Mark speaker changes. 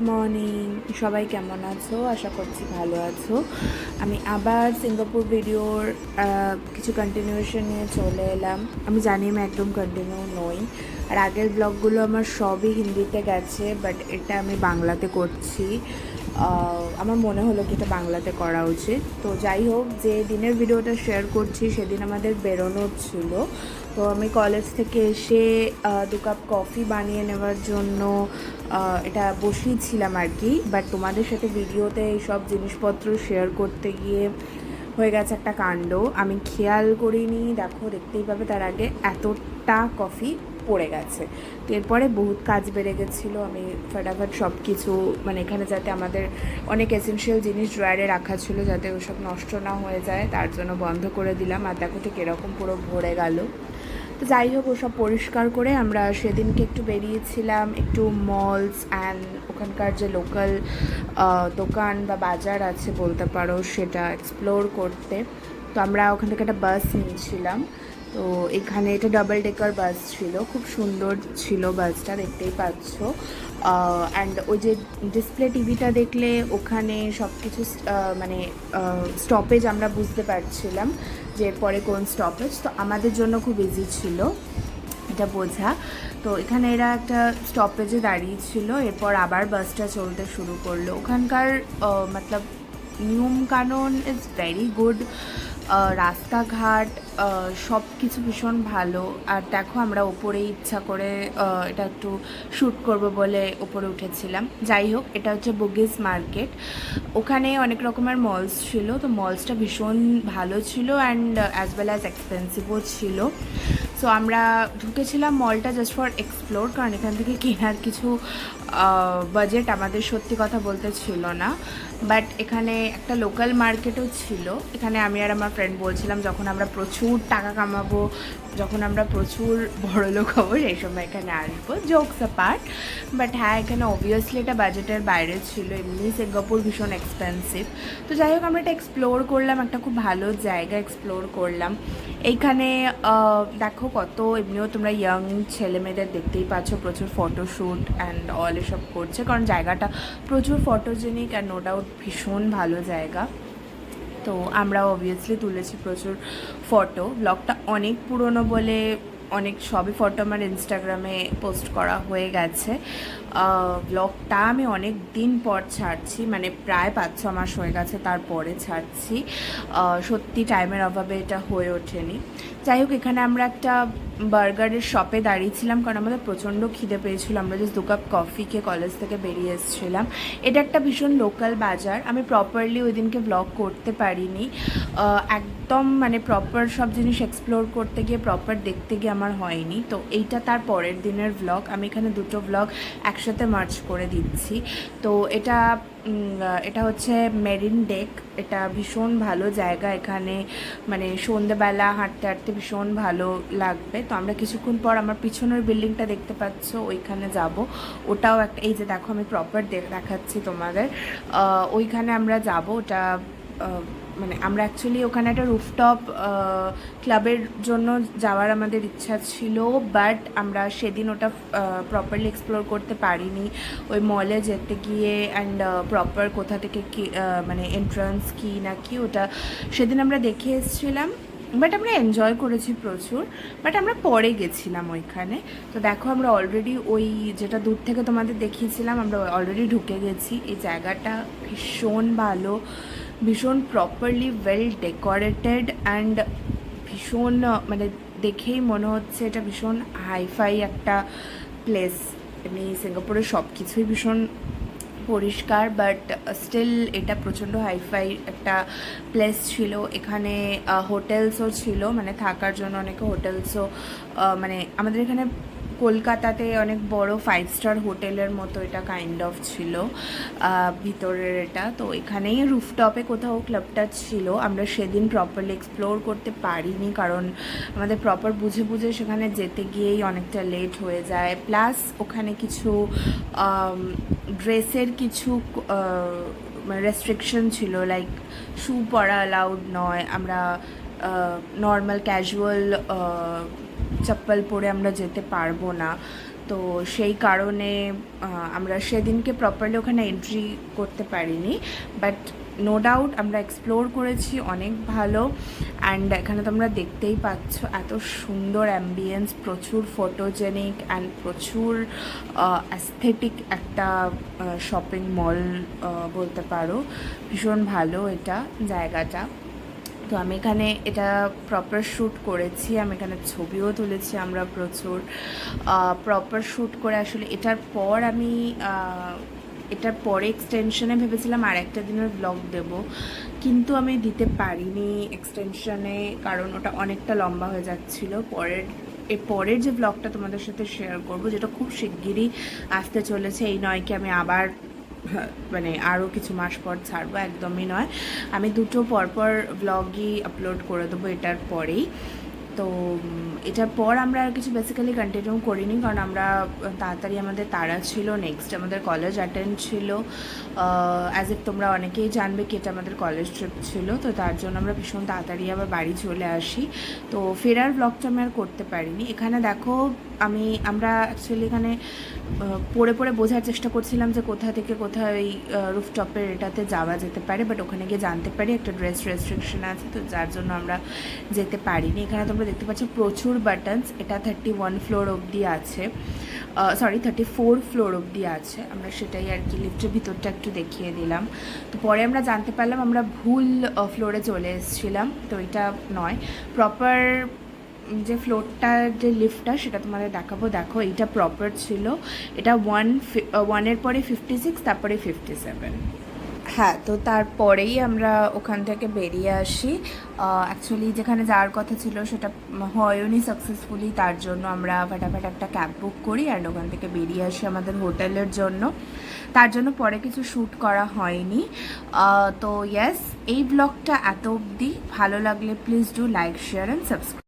Speaker 1: Morning, সবাই কেমন আছো? আশা করছি ভালো আছো। আমি আবার সিঙ্গাপুর ভিডিওর কিছু কন্টিনিউয়েশন নিয়ে চলে এলাম। আমি জানি আমি একদম কন্টিনিউ নই, আর আগের ব্লগগুলো আমার সবই হিন্দিতে গেছে, বাট এটা আমি বাংলাতে করছি। আমার মনে হলো কি এটা বাংলাতে করা উচিত। তো যাই হোক, যে দিনের ভিডিওটা শেয়ার করছি সেদিন আমাদের বেরোনোর ছিল। তো আমি কলেজ থেকে এসে 2 কাপ কফি বানিয়ে নেওয়ার জন্য এটা বসিয়েছিলাম আর কি। বাট তোমাদের সাথে ভিডিওতে এইসব জিনিসপত্র শেয়ার করতে গিয়ে হয়ে গেছে একটা কাণ্ড। আমি খেয়াল করিনি, দেখতেই পাবে তার আগে এতটা কফি পড়ে গেছে। তো এরপরে বহুত কাজ বেড়ে গেছিলো। আমি ফটাফট সব কিছু মানে এখানে যাতে আমাদের অনেক এসেনশিয়াল জিনিস ড্রয়ারে রাখা ছিল যাতে ওসব নষ্ট না হয়ে যায়, তার জন্য বন্ধ করে দিলাম। আর দেখো ঠিক এরকম পুরো ভরে গেল। তো যাই হোক, ওসব পরিষ্কার করে আমরা সেদিনকে একটু বেরিয়েছিলাম একটু মলস অ্যান্ড ওখানকার যে লোকাল দোকান বা বাজার আছে বলতে পারো সেটা এক্সপ্লোর করতে। তো আমরা ওখান থেকে একটা বাস নিয়েছিলাম। তো এখানে এটা ডাবল ডেকার বাস ছিল, খুব সুন্দর ছিল বাসটা, দেখতেই পাচ্ছ। অ্যান্ড ওই যে ডিসপ্লে টিভিটা দেখলে ওখানে সব কিছু মানে স্টপেজ আমরা বুঝতে পারছিলাম যে এরপরে কোন স্টপেজ। তো আমাদের জন্য খুব ইজি ছিল এটা বোঝা। তো এখানে এরা একটা স্টপেজে দাঁড়িয়েছিল, এরপর আবার বাসটা চলতে শুরু করলো। ওখানকার মতলব নিয়ম কানুন ইজ ভেরি গুড, রাস্তাঘাট সব কিছু ভীষণ ভালো। আর দেখো আমরা ওপরে ইচ্ছা করে এটা একটু শ্যুট করবো বলে ওপরে উঠেছিলাম। যাই হোক, এটা হচ্ছে বুগিস মার্কেট। ওখানে অনেক রকমের মলস ছিল, তো মলসটা ভীষণ ভালো ছিল অ্যান্ড অ্যাজ ওয়েল অ্যাজ এক্সপেন্সিভও ছিল। সো আমরা ঢুকেছিলাম মলটা জাস্ট ফর এক্সপ্লোর, কারণ এখান থেকে কেনার কিছু বাজেট আমাদের সত্যি কথা বলতে ছিল না। বাট এখানে একটা লোকাল মার্কেটও ছিল। এখানে আমি আর আমার ফ্রেন্ড বলছিলাম যখন আমরা প্রচুর টাকা কামাবো, যখন আমরা প্রচুর বড়লোক হবো সেই সময় এখানে আসবো, জোকস অ্যাপার্ট। বাট হ্যাঁ, এখানে অবভিয়াসলি এটা বাজেটের বাইরে ছিল, এমনি সিঙ্গাপুর ভীষণ এক্সপেন্সিভ। তো যাই হোক, আমরা এটা এক্সপ্লোর করলাম, একটা খুব ভালো জায়গা এক্সপ্লোর করলাম। এইখানে দেখো কত এমনিও তোমরা ইয়াং ছেলে মেয়েদের দেখতেই পাচ্ছ, প্রচুর ফটোশ্যুট অ্যান্ড অল এসব করছে, কারণ জায়গাটা প্রচুর ফটোজেনিক অ্যান্ড নো ডাউট ভীষণ ভালো জায়গা। তো আমরা অবভিয়াসলি তুলেছি প্রচুর ফটো। ব্লগটা অনেক পুরনো বলে অনেক সবই ফটো আমার ইনস্টাগ্রামে পোস্ট করা হয়ে গেছে। ব্লগটা আমি অনেক দিন পর ছাড়ছি, মানে প্রায় 5-6 মাস হয়ে গেছে তারপরে ছাড়ছি। সত্যি টাইমের অভাবে এটা হয়ে ওঠেনি। যাই হোক, এখানে আমরা একটা বার্গারের শপে দাঁড়িয়েছিলাম কারণ আমাদের প্রচণ্ড খিদে পেয়েছিল। আমরা জাস্ট 2 কাপ কফি খেয়ে কলেজ থেকে বেরিয়ে এসেছিলাম। এটা একটা ভীষণ লোকাল বাজার। আমি প্রপারলি ওই দিনকে ব্লগ করতে পারিনি, একদম মানে প্রপার সব জিনিস এক্সপ্লোর করতে গিয়ে প্রপার দেখতে গিয়ে আমার হয়নি। তো এইটা তার পরের দিনের ব্লগ, আমি এখানে দুটো ব্লগ একসাথে মার্চ করে দিচ্ছি। তো এটা হচ্ছে মেরিন ডেক। এটা ভীষণ ভালো জায়গা, এখানে মানে সন্ধ্যেবেলা হাঁটতে হাঁটতে ভীষণ ভালো লাগবে। তো আমরা কিছুক্ষণ পর আমার পিছনের বিল্ডিংটা দেখতে পাচ্ছ ওইখানে যাব। ওটাও একটা, এই যে দেখো আমি প্রপার দেখাচ্ছি তোমাদের, ওইখানে আমরা যাব। ওটা মানে আমরা অ্যাকচুয়ালি ওখানে একটা রুফটপ ক্লাবের জন্য যাওয়ার আমাদের ইচ্ছা ছিল, বাট আমরা সেদিন ওটা প্রপারলি এক্সপ্লোর করতে পারিনি। ওই মলে যেতে গিয়ে অ্যান্ড প্রপার কোথা থেকে কি মানে এন্ট্রান্স কি না কি ওটা সেদিন আমরা দেখে এসেছিলাম। বাট আমরা এনজয় করেছি প্রচুর, বাট আমরা পরে গেছিলাম ওইখানে। তো দেখো আমরা অলরেডি ওই যেটা দূর থেকে তোমাদের দেখিয়েছিলাম আমরা অলরেডি ঢুকে গেছি। এই জায়গাটা ভীষণ ভালো, ভীষণ প্রপারলি ওয়েল ডেকোরেটেড অ্যান্ড ভীষণ মানে দেখেই মনে হচ্ছে এটা ভীষণ হাইফাই একটা প্লেস। এমনি সিঙ্গাপুরের সব কিছুই ভীষণ পরিষ্কার, বাট স্টিল এটা প্রচণ্ড হাইফাই একটা প্লেস ছিল। এখানে হোটেলসও ছিল, মানে থাকার জন্য অনেক হোটেলসও, মানে আমাদের এখানে কলকাতাতে অনেক বড় 5 স্টার হোটেলের মতো এটা কাইন্ড অফ ছিল ভিতরের এটা। তো এখানেই রুফটপে কোথাও ক্লাবটা ছিল। আমরা সেদিন প্রপারলি এক্সপ্লোর করতে পারিনি কারণ আমাদের প্রপার বুঝে বুঝে সেখানে যেতে গিয়েই অনেকটা লেট হয়ে যায়। প্লাস ওখানে কিছু ড্রেসের কিছু রেস্ট্রিকশন ছিল, লাইক শু পরা অ্যালাউড নয়। আমরা নর্মাল ক্যাজুয়াল চপ্পল পরে আমরা যেতে পারবো না। তো সেই কারণে আমরা সেদিনকে প্রপারলি ওখানে এন্ট্রি করতে পারিনি, বাট নো ডাউট আমরা এক্সপ্লোর করেছি অনেক ভালো। অ্যান্ড এখানে তোমরা দেখতেই পাচ্ছ এত সুন্দর অ্যাম্বিয়েন্স, প্রচুর ফটোজেনিক অ্যান্ড প্রচুর অ্যাস্থেটিক একটা শপিং মল বলতে পারো। ভীষণ ভালো এটা জায়গাটা। তো আমি এখানে এটা প্রপার শ্যুট করেছি, আমি এখানে ছবিও তুলেছি আমরা প্রচুর প্রপার শ্যুট করে। আসলে এটার পরে এক্সটেনশনে ভেবেছিলাম আর একটা দিনের ব্লগ দেব, কিন্তু আমি দিতে পারিনি এক্সটেনশনে, কারণ ওটা অনেকটা লম্বা হয়ে যাচ্ছিলো। পরের যে ব্লগটা তোমাদের সাথে শেয়ার করব, যেটা খুব শিগগিরই আসতে চলেছে, এই নয় কি আমি আবার মানে আরও কিছু মাস পর ছাড়বো, একদমই নয়। আমি দুটো পরপর ব্লগই আপলোড করে দেবো এটার পরেই। তো এটার পর আমরা আর কিছু বেসিক্যালি কন্টিনিউ করিনি, কারণ আমরা তাড়াতাড়ি আমাদের তাড়া ছিল, নেক্সট আমাদের কলেজ অ্যাটেন্ড ছিল। অ্যাজ ইফ তোমরা অনেকেই জানবে কি এটা আমাদের কলেজ ট্রিপ ছিল, তো তার জন্য আমরা ভীষণ তাড়াতাড়ি আবার বাড়ি চলে আসি। তো ফেরার ব্লগটা আমি আর করতে পারিনি। এখানে দেখো আমরা অ্যাকচুয়ালি এখানে পড়ে পড়ে বোঝার চেষ্টা করছিলাম যে কোথা থেকে কোথায় ওই রুফটপের এটাতে যাওয়া যেতে পারে, বাট ওখানে গিয়ে জানতে পারি একটা ড্রেস রেস্ট্রিকশন আছে, তো যার জন্য আমরা যেতে পারিনি। এখানে তোমরা দেখতে পাচ্ছ প্রচুর বাটনস, এটা 31 ফ্লোর অবধি আছে, 34 ফ্লোর অবধি আছে। আমরা সেটাই আর কি লিফটের ভিতরটা একটু দেখিয়ে দিলাম। তো পরে আমরা জানতে পারলাম আমরা ভুল ফ্লোরে চলে এসেছিলাম, তো এটা নয়, প্রপার যে ফ্লোরটার যে লিফটটা সেটা তোমাদের দেখাবো। দেখো এইটা প্রপার ছিল, এটা 1 পরে 56, তারপরে 57। হ্যাঁ, তো তারপরেই আমরা ওখান থেকে বেরিয়ে আসি। অ্যাকচুয়ালি যেখানে যাওয়ার কথা ছিল সেটা হয়নি সাকসেসফুলি, তার জন্য আমরা ফাটাফাট একটা ক্যাব বুক করি অ্যান্ড ওখান থেকে বেরিয়ে আসি আমাদের হোটেলের জন্য। তার জন্য পরে কিছু শ্যুট করা হয়নি। তো ইয়েস, এই ব্লগটা এত অবধি। ভালো লাগলে please do like, share and subscribe.